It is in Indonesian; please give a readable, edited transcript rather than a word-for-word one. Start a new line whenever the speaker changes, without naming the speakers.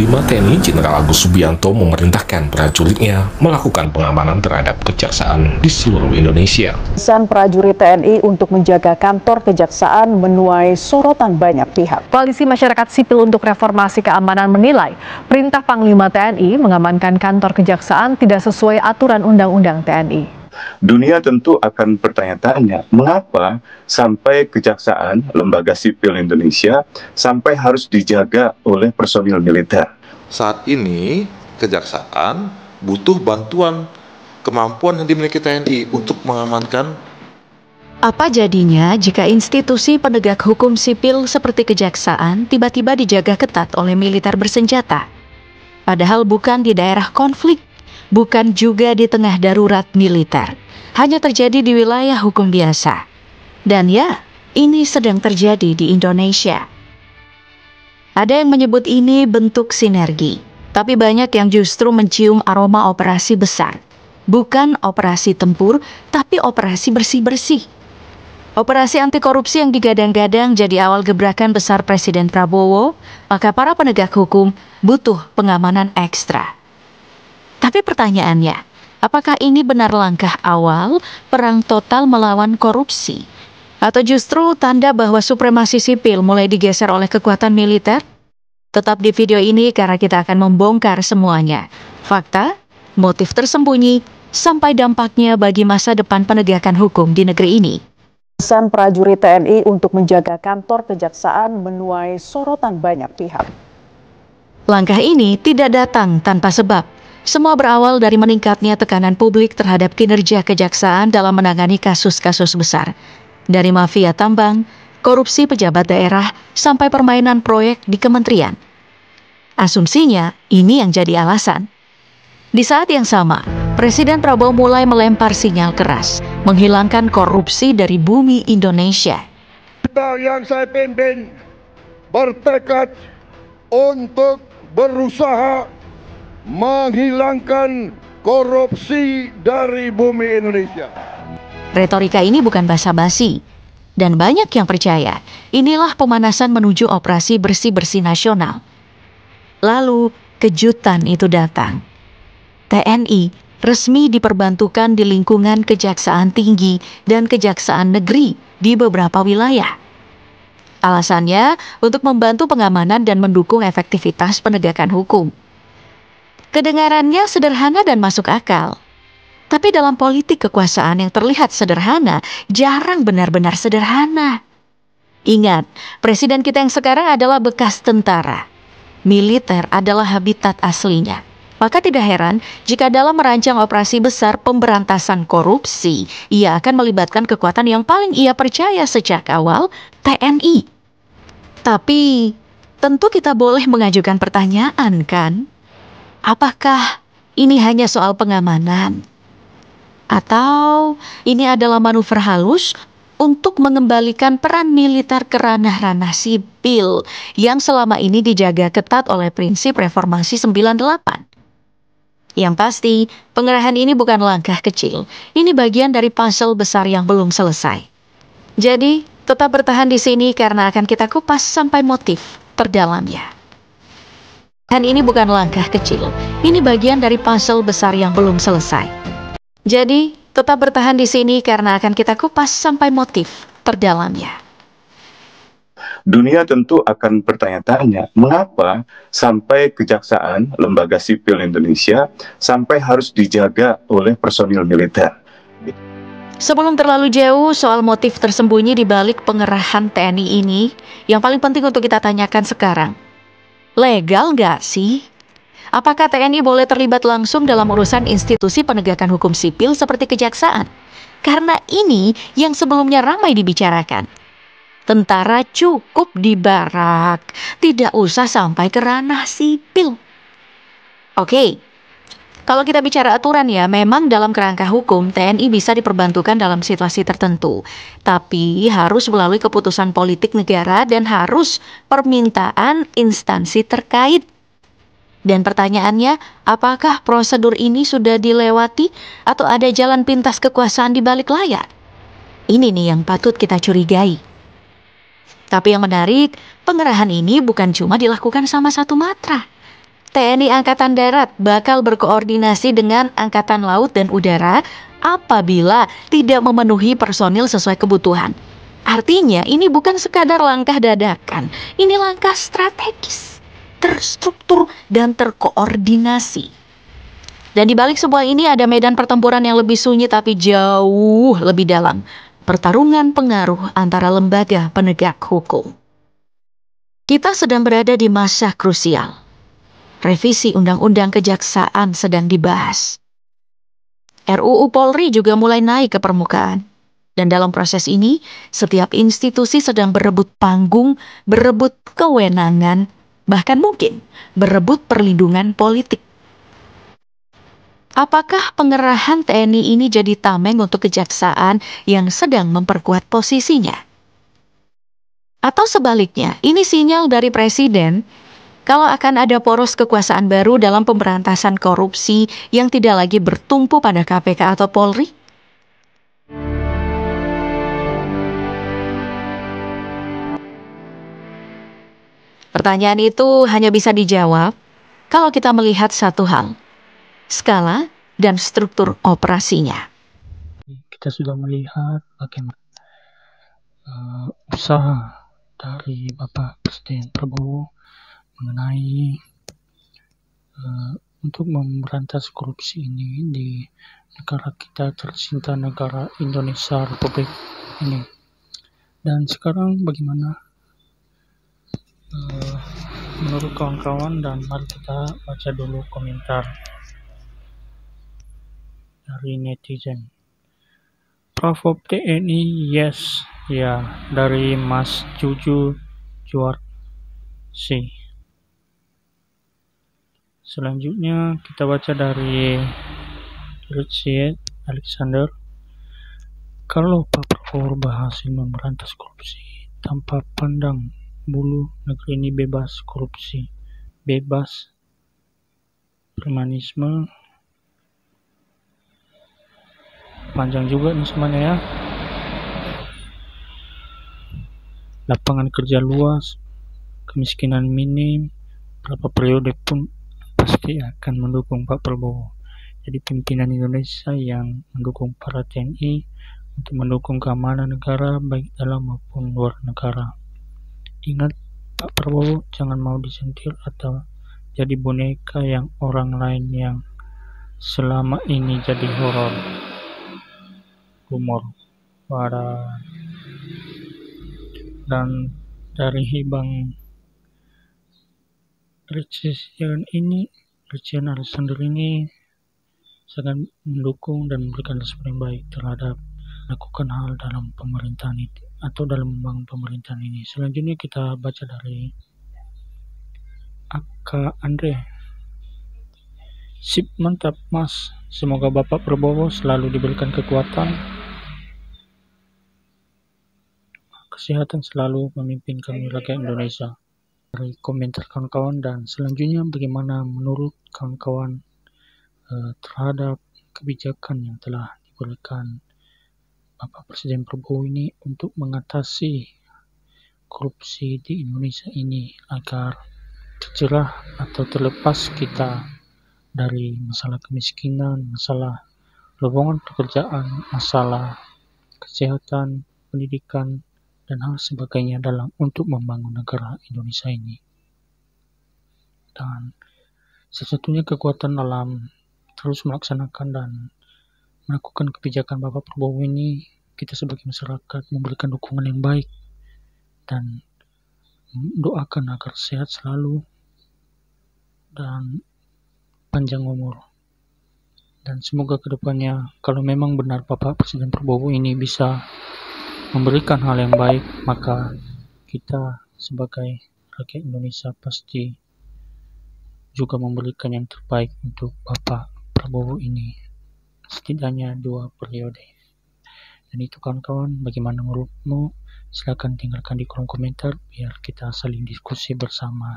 Panglima TNI Jenderal Agus Subianto memerintahkan prajuritnya melakukan pengamanan terhadap kejaksaan di seluruh Indonesia.
Pesan prajurit TNI untuk menjaga kantor kejaksaan menuai sorotan banyak pihak.
Koalisi Masyarakat Sipil untuk Reformasi Keamanan menilai perintah Panglima TNI mengamankan kantor kejaksaan tidak sesuai aturan Undang-Undang TNI.
Dunia tentu akan bertanya-tanya, mengapa sampai kejaksaan, lembaga sipil Indonesia, sampai harus dijaga oleh personil militer?
Saat ini, kejaksaan butuh bantuan kemampuan yang dimiliki TNI untuk mengamankan.
Apa jadinya jika institusi penegak hukum sipil seperti kejaksaan tiba-tiba dijaga ketat oleh militer bersenjata? Padahal bukan di daerah konflik, bukan juga di tengah darurat militer, hanya terjadi di wilayah hukum biasa. Dan ya, ini sedang terjadi di Indonesia. Ada yang menyebut ini bentuk sinergi, tapi banyak yang justru mencium aroma operasi besar. Bukan operasi tempur, tapi operasi bersih-bersih. Operasi anti korupsi yang digadang-gadang jadi awal gebrakan besar Presiden Prabowo, maka para penegak hukum butuh pengamanan ekstra. Tapi pertanyaannya, apakah ini benar langkah awal perang total melawan korupsi? Atau justru tanda bahwa supremasi sipil mulai digeser oleh kekuatan militer? Tetap di video ini karena kita akan membongkar semuanya. Fakta, motif tersembunyi, sampai dampaknya bagi masa depan penegakan hukum di negeri ini.
Pesan prajurit TNI untuk menjaga kantor kejaksaan menuai sorotan banyak pihak.
Langkah ini tidak datang tanpa sebab. Semua berawal dari meningkatnya tekanan publik terhadap kinerja kejaksaan dalam menangani kasus-kasus besar. Dari mafia tambang, korupsi pejabat daerah, sampai permainan proyek di kementerian. Asumsinya, ini yang jadi alasan. Di saat yang sama, Presiden Prabowo mulai melempar sinyal keras, menghilangkan korupsi dari bumi Indonesia.
Kita yang saya pimpin bertekad untuk berusaha menghilangkan korupsi dari bumi Indonesia.
Retorika ini bukan basa-basi, dan banyak yang percaya inilah pemanasan menuju operasi bersih-bersih nasional. Lalu kejutan itu datang. TNI resmi diperbantukan di lingkungan Kejaksaan Tinggi dan Kejaksaan Negeri di beberapa wilayah. Alasannya untuk membantu pengamanan dan mendukung efektivitas penegakan hukum. Kedengarannya sederhana dan masuk akal. Tapi dalam politik kekuasaan yang terlihat sederhana, jarang benar-benar sederhana. Ingat, presiden kita yang sekarang adalah bekas tentara. Militer adalah habitat aslinya. Maka tidak heran jika dalam merancang operasi besar pemberantasan korupsi, ia akan melibatkan kekuatan yang paling ia percaya sejak awal, TNI. Tapi, tentu kita boleh mengajukan pertanyaan, kan? Apakah ini hanya soal pengamanan? Atau ini adalah manuver halus untuk mengembalikan peran militer ke ranah-ranah sipil yang selama ini dijaga ketat oleh prinsip reformasi 98? Yang pasti, pengerahan ini bukan langkah kecil. Ini bagian dari puzzle besar yang belum selesai. Jadi, tetap bertahan di sini karena akan kita kupas sampai motif terdalamnya. Dan ini bukan langkah kecil, ini bagian dari puzzle besar yang belum selesai. Jadi, tetap bertahan di sini karena akan kita kupas sampai motif terdalamnya.
Dunia tentu akan bertanya-tanya, mengapa sampai kejaksaan, lembaga sipil Indonesia, sampai harus dijaga oleh personil militer?
Sebelum terlalu jauh soal motif tersembunyi di balik pengerahan TNI ini, yang paling penting untuk kita tanyakan sekarang. Legal nggak sih? Apakah TNI boleh terlibat langsung dalam urusan institusi penegakan hukum sipil seperti kejaksaan? Karena ini yang sebelumnya ramai dibicarakan. Tentara cukup di barak, tidak usah sampai ke ranah sipil. Oke, kalau kita bicara aturan ya, memang dalam kerangka hukum TNI bisa diperbantukan dalam situasi tertentu. Tapi harus melalui keputusan politik negara dan harus permintaan instansi terkait. Dan pertanyaannya, apakah prosedur ini sudah dilewati atau ada jalan pintas kekuasaan di balik layar? Ini nih yang patut kita curigai. Tapi yang menarik, pengerahan ini bukan cuma dilakukan sama satu matra. TNI Angkatan Darat bakal berkoordinasi dengan Angkatan Laut dan Udara apabila tidak memenuhi personil sesuai kebutuhan. Artinya ini bukan sekadar langkah dadakan, ini langkah strategis, terstruktur dan terkoordinasi. Dan di balik semua ini ada medan pertempuran yang lebih sunyi tapi jauh lebih dalam. Pertarungan pengaruh antara lembaga penegak hukum. Kita sedang berada di masa krusial. Revisi Undang-Undang Kejaksaan sedang dibahas. RUU Polri juga mulai naik ke permukaan. Dan dalam proses ini, setiap institusi sedang berebut panggung, berebut kewenangan, bahkan mungkin berebut perlindungan politik. Apakah pengerahan TNI ini jadi tameng untuk kejaksaan yang sedang memperkuat posisinya? Atau sebaliknya, ini sinyal dari Presiden kalau akan ada poros kekuasaan baru dalam pemberantasan korupsi yang tidak lagi bertumpu pada KPK atau Polri? Pertanyaan itu hanya bisa dijawab kalau kita melihat satu hal. Skala dan struktur operasinya.
Kita sudah melihat bagaimana usaha dari Bapak Presiden Prabowo mengenai untuk memberantas korupsi ini di negara kita tercinta, negara Indonesia Republik ini. Dan sekarang bagaimana menurut kawan-kawan, dan mari kita baca dulu komentar dari netizen. Pravob TNI yes, ya, dari Mas Juju Juarsi. Selanjutnya kita baca dari Richard Alexander. Kalau Pak Prabowo berhasil memberantas korupsi tanpa pandang bulu, negeri ini bebas korupsi, bebas premanisme. Panjang juga nih semuanya ya. Lapangan kerja luas, kemiskinan minim, berapa periode pun pasti akan mendukung Pak Prabowo. Jadi pimpinan Indonesia yang mendukung para TNI untuk mendukung keamanan negara baik dalam maupun luar negara. Ingat, Pak Prabowo jangan mau disentil atau jadi boneka yang orang lain yang selama ini jadi humor. Dan dari Hibang Richard Alexander ini sangat mendukung dan memberikan respon yang baik terhadap lakukan hal dalam pemerintahan itu atau dalam membangun pemerintahan ini. Selanjutnya kita baca dari Aka Andre. Sip, mantap Mas, semoga Bapak Prabowo selalu diberikan kekuatan, kesehatan, selalu memimpin kami rakyat Indonesia. Dari komentar kawan-kawan. Dan selanjutnya bagaimana menurut kawan-kawan terhadap kebijakan yang telah diberikan Bapak Presiden Prabowo ini untuk mengatasi korupsi di Indonesia ini agar tercerah atau terlepas kita dari masalah kemiskinan, masalah lowongan pekerjaan, masalah kesehatan, pendidikan, dan hal sebagainya dalam untuk membangun negara Indonesia ini. Dan satu-satunya kekuatan dalam terus melaksanakan dan melakukan kebijakan Bapak Prabowo ini, kita sebagai masyarakat memberikan dukungan yang baik dan doakan agar sehat selalu dan panjang umur. Dan semoga kedepannya kalau memang benar Bapak Presiden Prabowo ini bisa memberikan hal yang baik, maka kita sebagai rakyat Indonesia pasti juga memberikan yang terbaik untuk Bapak Prabowo ini, setidaknya 2 periode. Dan itu kawan-kawan, bagaimana menurutmu? Silakan tinggalkan di kolom komentar biar kita saling diskusi bersama